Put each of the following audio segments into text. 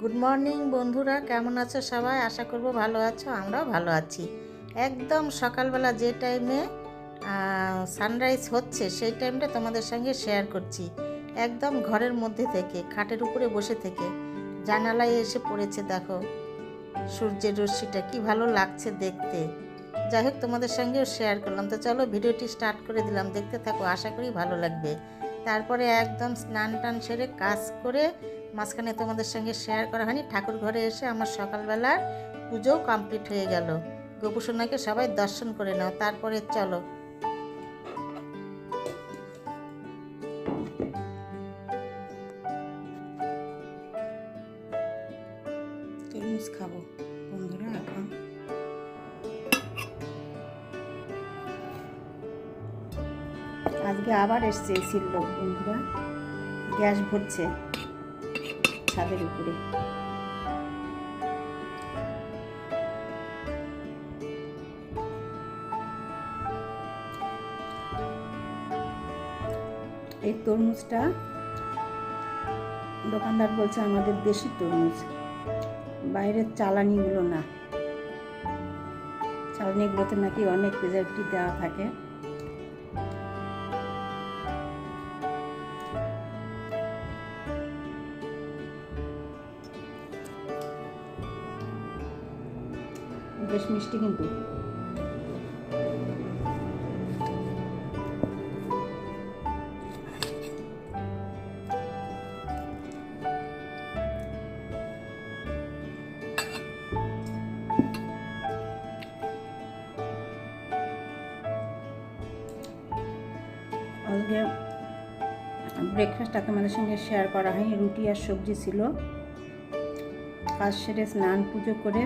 Good morning বন্ধুরা, কেমন আছো সবাই? আশা করব ভালো আছো। আমরাও ভালো আছি। একদম সকালবেলা যে টাইমে সানরাইজ হচ্ছে সেই টাইমটা তোমাদের সঙ্গে শেয়ার করছি। একদম ঘরের মধ্যে থেকে, খাটের উপরে বসে থেকে জানালায় এসে পড়েছে। দেখো সূর্যের রশ্মিটা কি ভালো লাগছে দেখতে। যাই হোক, তোমাদের সঙ্গেও শেয়ার করলাম। তো চলো ভিডিওটি স্টার্ট করে দিলাম, দেখতে থাকো, আশা করি ভালো লাগবে। তারপরে একদম স্নান টান সেরে কাজ করে মাঝখানে তোমাদের সঙ্গে শেয়ার করা হয়নি, ঠাকুর ঘরে এসে আমার সকালবেলার পুজোও কমপ্লিট হয়ে গেল। গোপুসোনাকে সবাই দর্শন করে নাও, তারপরে চলো। তরমুজ খাবো বন্ধুরা এখন। আজকে আবার এসছে এসির লোক বন্ধুরা, গ্যাস ভরছে ছাদের উপরে। এই তরমুজটা দোকানদার বলছে আমাদের দেশি তরমুজ, বাইরের চালানিগুলো না। চালানিগুলোতে নাকি অনেক প্রিজারভেটিভ দেওয়া থাকে। বেশ মিষ্টি কিন্তু। আজকে ব্রেকফাস্ট আপনাদের সঙ্গে শেয়ার করা হয়নি, রুটি আর সবজি ছিল। কাজ সেরে স্নান পুজো করে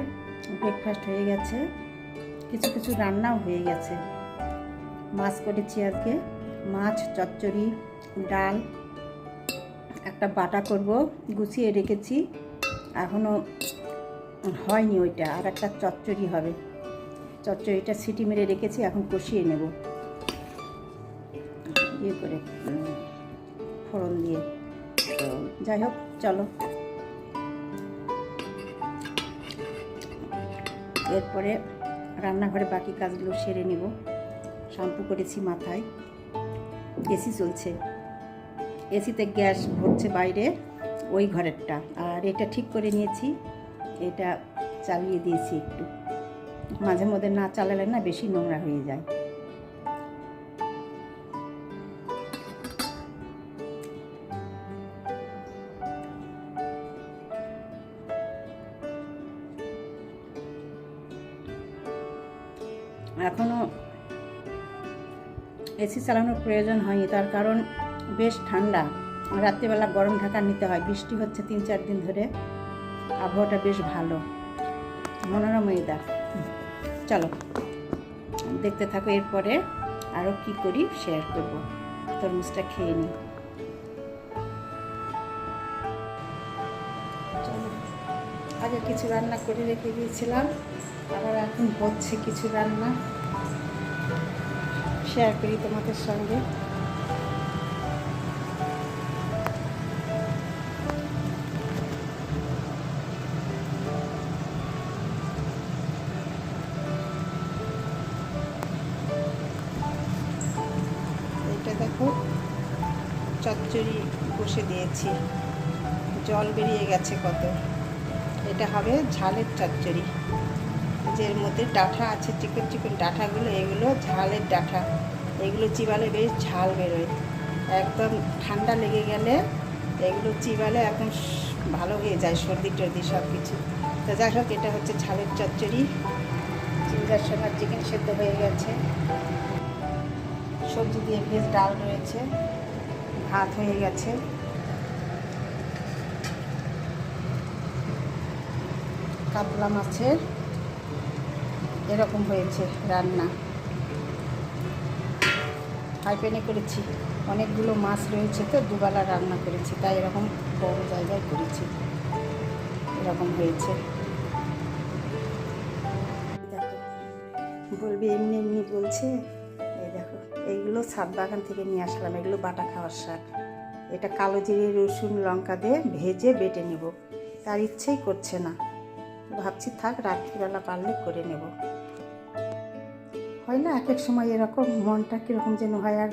ব্রেকফাস্ট হয়ে গেছে, কিছু কিছু রান্নাও হয়ে গেছে। মাছ করেছি আজকে, মাছ, চচ্চড়ি, ডাল, একটা বাটা করব, গুছিয়ে রেখেছি, এখনও হয়নি ওইটা। আর একটা চচ্চড়ি হবে, চচ্চড়িটা সিটি মেরে রেখেছি, এখন কষিয়ে নেব ইয়ে করে ফোড়ন দিয়ে। তো যাই হোক, চলো। এরপরে রান্নাঘরে বাকি কাজগুলো সেরে নেব। শ্যাম্পু করেছি মাথায়, এসি চলছে, এসিতে গ্যাস ভরছে বাইরে ওই ঘরেরটা। আর এটা ঠিক করে নিয়েছি, এটা চালিয়ে দিয়েছি একটু, মাঝে মধ্যে না চালালে না বেশি নোংরা হয়ে যায়। এখনও এসি চালানোর প্রয়োজন হয়নি, তার কারণ বেশ ঠান্ডা। রাত্রিবেলা গরম ঢাকা নিতে হয়, বৃষ্টি হচ্ছে 3-4 দিন ধরে, আবহাওয়াটা বেশ ভালো, মনোরম ওয়েদার। চলো দেখতে থাকো, এরপরে আরও কি করি শেয়ার করব। তরমুজটা খেয়ে নিই। চলো, আগে কিছু রান্না করে রেখে দিয়েছিলাম, আবার এখন হচ্ছে কিছু রান্না, শেয়ার করি তোমাদের সঙ্গে। এটা দেখো চচ্চড়ি বসে দিয়েছি, জল বেরিয়ে গেছে কত। এটা হবে ঝালের চচ্চড়ি, যে এর মধ্যে ডাঁটা আছে, চিকন চিকন ডাঁটাগুলো, এগুলো ঝালের ডাঁটা, এগুলো চিবালে বেশ ঝাল বেরোয়। একদম ঠান্ডা লেগে গেলে এগুলো চিবালে একদম ভালো হয়ে যায়, সর্দি টর্দি সব কিছু। তো যাই হোক, এটা হচ্ছে ঝালের চচ্চড়ি। জিঞ্জার সোনার চিকেন সেদ্ধ হয়ে গেছে, সবজি দিয়ে ভেজ ডাল রয়েছে, ভাত হয়ে গেছে। কাতলা মাছের এরকম হয়েছে রান্না, হাই প্যানে করেছি, অনেকগুলো মাছ রয়েছে তো দুবেলা রান্না করেছি, তাই এরকম বড় জায়গায় করেছি, এরকম হয়েছে। দেখো, বলবে এমনি এমনি বলছে। এই দেখো, এইগুলো ছাদ বাগান থেকে নিয়ে আসলাম, এগুলো বাটা খাওয়ার শাক। এটা কালো জিরে, রসুন, লঙ্কা দিয়ে ভেজে বেটে নেব। তার ইচ্ছেই করছে না। ভাবছি থাক, রাত্রিবেলা পারলে করে নেব। হয় না এক এক সময় এরকম, মনটা কীরকম যেন হয়, আর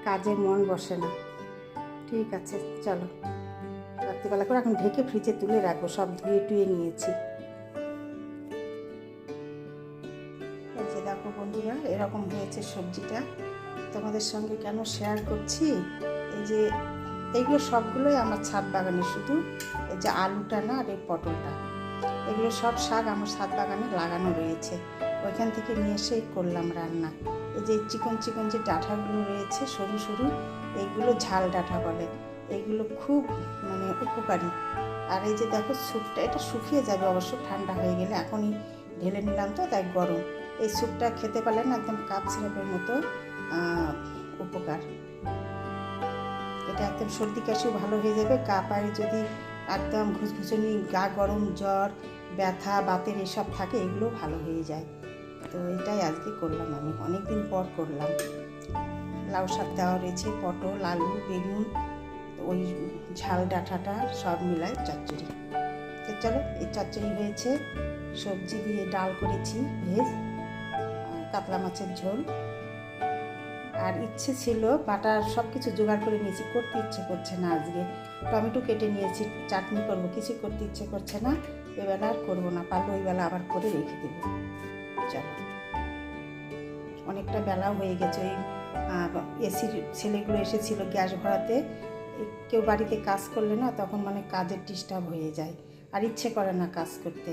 কাজে মন বসে না। ঠিক আছে, চলো রাত্রিবেলা করে এখন ঢেকে ফ্রিজে তুলে রাখবো। সব ধুয়ে টুয়ে নিয়েছি। এই যে দেখো বন্ধুরা, এরকম হয়েছে সবজিটা। তোমাদের সঙ্গে কেন শেয়ার করছি, এই যে এইগুলো সবগুলোই আমার ছাদ বাগানে, শুধু এই যে আলুটা না আর এই পটলটা, এগুলো সব শাক আমার ছাদ বাগানে লাগানো রয়েছে। ওইখান থেকে নিয়ে এসেই করলাম রান্না। এই যে চিকন চিকন যে ডাঁটাগুলো রয়েছে সরু সরু, এইগুলো ঝাল ডাঁটা বলে। এইগুলো খুব মানে উপকারী। আর এই যে দেখো স্যুপটা, এটা শুকিয়ে যাবে অবশ্য ঠান্ডা হয়ে গেলে, এখনই ঢেলে নিলাম তো তাই গরম। এই স্যুপটা খেতে পারলে না একদম কাপ সিরাপের মতো উপকার। এটা একদম সর্দি কাশিও ভালো হয়ে যাবে। গা পায়ে যদি একদম ঘুসঘুসনি, গা গরম, জ্বর, ব্যথা, বাতের এসব থাকে, এগুলো ভালো হয়ে যায়। তো এটাই আজকে করলাম, আমি অনেক দিন পর করলাম। লাউ শাক দেওয়া রয়েছে, পটল, আলু, বেগুন, ওই ঝাল ডাঁটাটা সব মিলায় চচ্চড়ি। তো চলো, এই চচ্চড়ি হয়েছে, সবজি দিয়ে ডাল করেছি, ভেজ, কাতলা মাছের ঝোল। আর ইচ্ছে ছিল বাটার সব কিছু জোগাড় করে নিয়েছি, করতে ইচ্ছে করছে না আজকে। টমেটো কেটে নিয়েছি, চাটনি করবো, কিছু করতে ইচ্ছে করছে না। এবেলা আর করবো না, পারলে ওই বেলা আবার করে রেখে দেবো। চলো, অনেকটা বেলাও হয়ে গেছে। ওই এসির ছেলেগুলো এসেছিল গ্যাস ভরাতে। কেউ বাড়িতে কাজ করলে না তখন মানে কাজের ডিস্টার্ব হয়ে যায়, আর ইচ্ছে করে না কাজ করতে।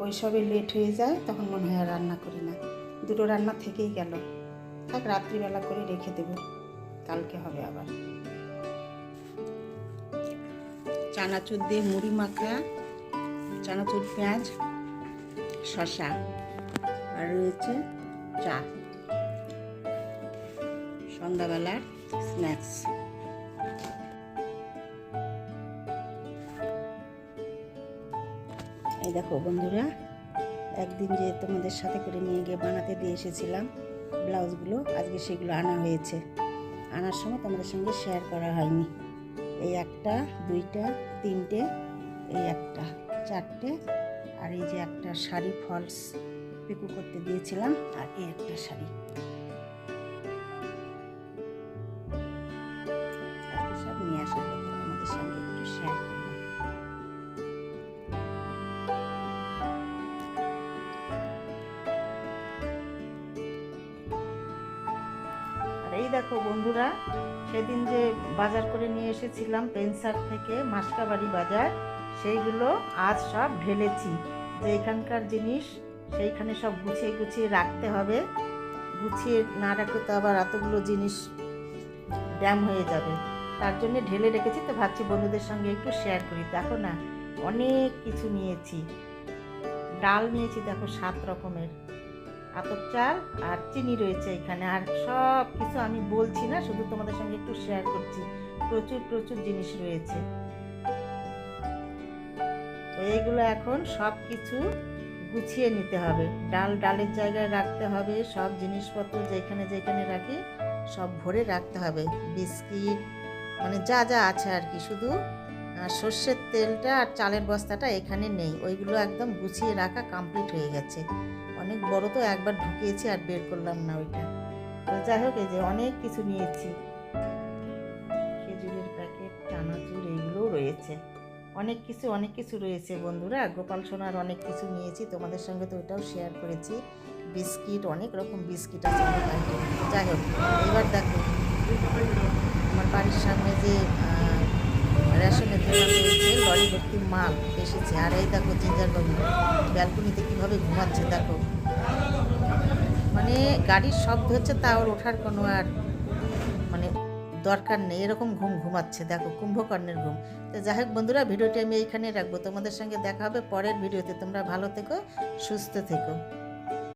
ওই সবে লেট হয়ে যায়, তখন মনে হয় আর রান্না করি না। দুটো রান্না থেকেই গেল, থাক রাত্রিবেলা করে রেখে দেব, কালকে হবে আবার। চানাচুর দিয়ে মুড়ি মাখা, চানাচুর, পেঁয়াজ, শসা, আর রয়েছে চা, সন্ধ্যাবেলার স্ন্যাক্স। এই দেখো বন্ধুরা, একদিন যে তোমাদের সাথে করে নিয়ে গিয়ে বানাতে দিয়ে এসেছিলাম ব্লাউজগুলো, আজকে সেগুলো আনা হয়েছে। আনার সময় তোমাদের সঙ্গে শেয়ার করা হয়নি। এই একটা, দুইটা, তিনটে, এই একটা, চারটে, আর এই যে একটা শাড়ি ফলস পিকু করতে দিয়েছিলাম, আর এই একটা শাড়ি। আজকে সব নিয়ে আসা হয়েছে, তোমাদের সঙ্গে একটু শেয়ার করলাম। এই দেখো বন্ধুরা, সেদিন যে বাজার করে নিয়ে এসেছিলাম পেনসার থেকে, মাসকাবাড়ি বাজার, সেইগুলো আজ সব ঢেলেছি। যে এখানকার জিনিস সেইখানে সব গুছিয়ে গুছিয়ে রাখতে হবে। গুছিয়ে না রাখলে তো আবার এতগুলো জিনিস ড্যাম হয়ে যাবে, তার জন্য ঢেলে রেখেছি। তো ভাবছি বন্ধুদের সঙ্গে একটু শেয়ার করি। দেখো না, অনেক কিছু নিয়েছি। ডাল নিয়েছি দেখো 7 রকমের, আতপ চাল আর চিনি রয়েছে এখানে। আর সব কিছু আমি বলছি না, শুধু তোমাদের সঙ্গে একটু শেয়ার করছি। প্রচুর প্রচুর জিনিস রয়েছে। তো এইগুলো এখন সব কিছু গুছিয়ে নিতে হবে। ডাল ডালের জায়গায় রাখতে হবে, সব জিনিসপত্র যেখানে যেখানে রাখি সব ভরে রাখতে হবে। বিস্কিট, মানে যা যা আছে আর কি। শুধু সর্ষের তেলটা আর চালের বস্তাটা এখানে নেই, ওইগুলো একদম গুছিয়ে রাখা কমপ্লিট হয়ে গেছে। অনেক বড় তো, একবার ঢুকিয়েছি আর বের করলাম না ওইটা। তো যাই হোক, এই যে অনেক কিছু নিয়েছি, খেজুরের প্যাকেট, চানাচুর, এইগুলোও রয়েছে। অনেক কিছু রয়েছে বন্ধুরা। গোপাল সোনার অনেক কিছু নিয়েছি, তোমাদের সঙ্গে তো ওইটাও শেয়ার করেছি। বিস্কিট, অনেক রকম বিস্কিট আছে। যাই হোক, এবার দেখো আমার বাড়ির সামনে যে রেশনের দোকান রয়েছে, লরি ভর্তি মাল এসেছে। আর এই দেখো জিঞ্জারবাবু ব্যালকনিতে কীভাবে ঘুমাচ্ছে দেখো। মানে গাড়ির শব্দ হচ্ছে, তা ওর ওঠার কোনো আর মানে দরকার নেই, এরকম ঘুমাচ্ছে দেখো, কুম্ভকর্ণের ঘুম। তো যাই হোক বন্ধুরা, ভিডিওটি আমি এইখানে রাখবো। তোমাদের সঙ্গে দেখা হবে পরের ভিডিওতে। তোমরা ভালো থেকো, সুস্থ থেকো।